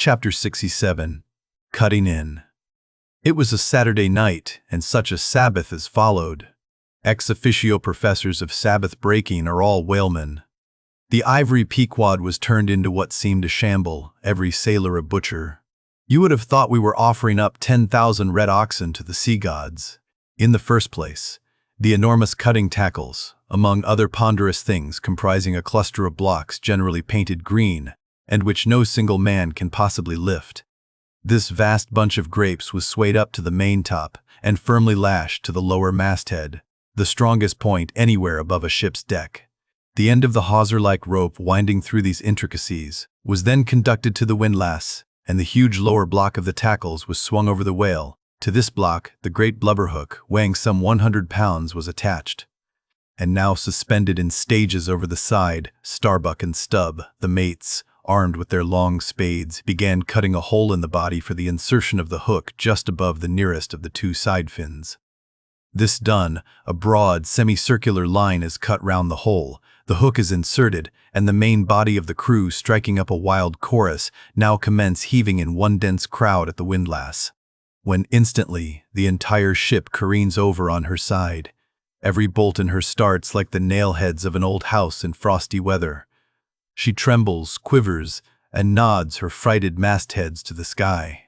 Chapter 67. Cutting In. It was a Saturday night, and such a Sabbath as followed. Ex officio professors of Sabbath breaking are all whalemen. The ivory Pequod was turned into what seemed a shamble, every sailor a butcher. You would have thought we were offering up 10,000 red oxen to the sea gods. In the first place, the enormous cutting tackles, among other ponderous things comprising a cluster of blocks generally painted green, and which no single man can possibly lift. This vast bunch of grapes was swayed up to the maintop and firmly lashed to the lower masthead, the strongest point anywhere above a ship's deck. The end of the hawser-like rope winding through these intricacies was then conducted to the windlass, and the huge lower block of the tackles was swung over the whale. To this block, the great blubber hook, weighing some 100 pounds, was attached. And now suspended in stages over the side, Starbuck and Stubb, the mates, armed with their long spades, began cutting a hole in the body for the insertion of the hook just above the nearest of the two side fins. This done, a broad, semicircular line is cut round the hole, the hook is inserted, and the main body of the crew, striking up a wild chorus, now commence heaving in one dense crowd at the windlass, when instantly the entire ship careens over on her side. Every bolt in her starts like the nail-heads of an old house in frosty weather. She trembles, quivers, and nods her frighted mastheads to the sky.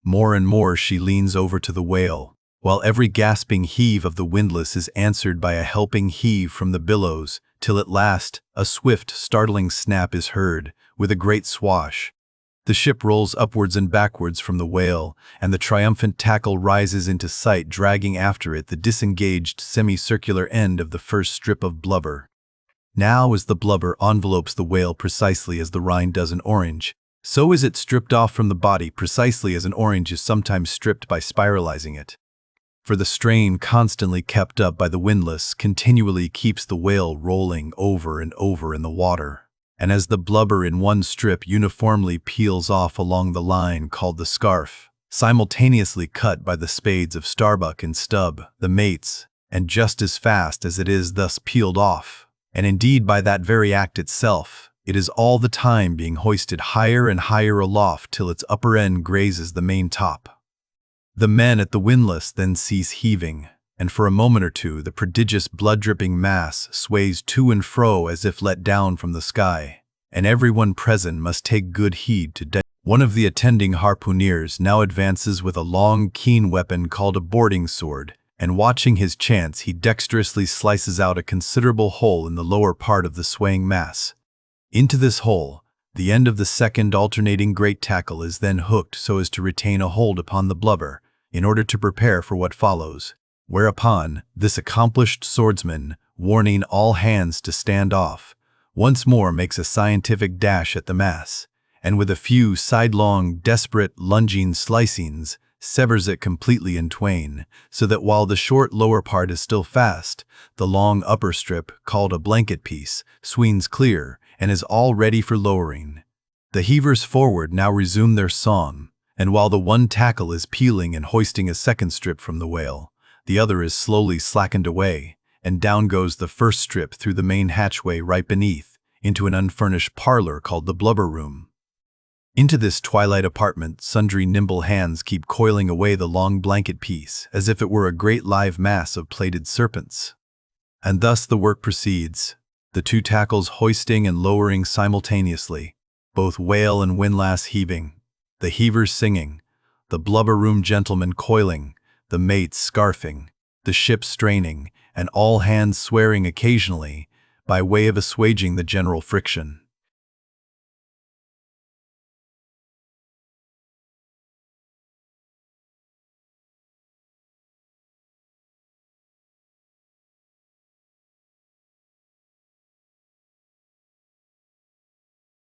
More and more she leans over to the whale, while every gasping heave of the windlass is answered by a helping heave from the billows, till at last a swift, startling snap is heard, with a great swash. The ship rolls upwards and backwards from the whale, and the triumphant tackle rises into sight, dragging after it the disengaged semicircular end of the first strip of blubber. Now, as the blubber envelopes the whale precisely as the rind does an orange, so is it stripped off from the body precisely as an orange is sometimes stripped by spiralizing it. For the strain constantly kept up by the windlass continually keeps the whale rolling over and over in the water, and as the blubber in one strip uniformly peels off along the line called the scarf, simultaneously cut by the spades of Starbuck and Stubb, the mates, and just as fast as it is thus peeled off, and indeed by that very act itself, it is all the time being hoisted higher and higher aloft till its upper end grazes the main top. The men at the windlass then cease heaving, and for a moment or two the prodigious blood-dripping mass sways to and fro as if let down from the sky, and everyone present must take good heed to One of the attending harpooneers now advances with a long, keen weapon called a boarding sword, and watching his chance he dexterously slices out a considerable hole in the lower part of the swaying mass. Into this hole, the end of the second alternating great tackle is then hooked so as to retain a hold upon the blubber, in order to prepare for what follows, whereupon this accomplished swordsman, warning all hands to stand off, once more makes a scientific dash at the mass, and with a few sidelong, desperate, lunging slicings, severs it completely in twain, so that while the short lower part is still fast, the long upper strip, called a blanket piece, swings clear and is all ready for lowering. The heavers forward now resume their song, and while the one tackle is peeling and hoisting a second strip from the whale, the other is slowly slackened away, and down goes the first strip through the main hatchway right beneath, into an unfurnished parlor called the blubber room. Into this twilight apartment sundry nimble hands keep coiling away the long blanket piece as if it were a great live mass of plaited serpents. And thus the work proceeds, the two tackles hoisting and lowering simultaneously, both whale and windlass heaving, the heavers singing, the blubber room gentlemen coiling, the mates scarfing, the ship straining, and all hands swearing occasionally, by way of assuaging the general friction.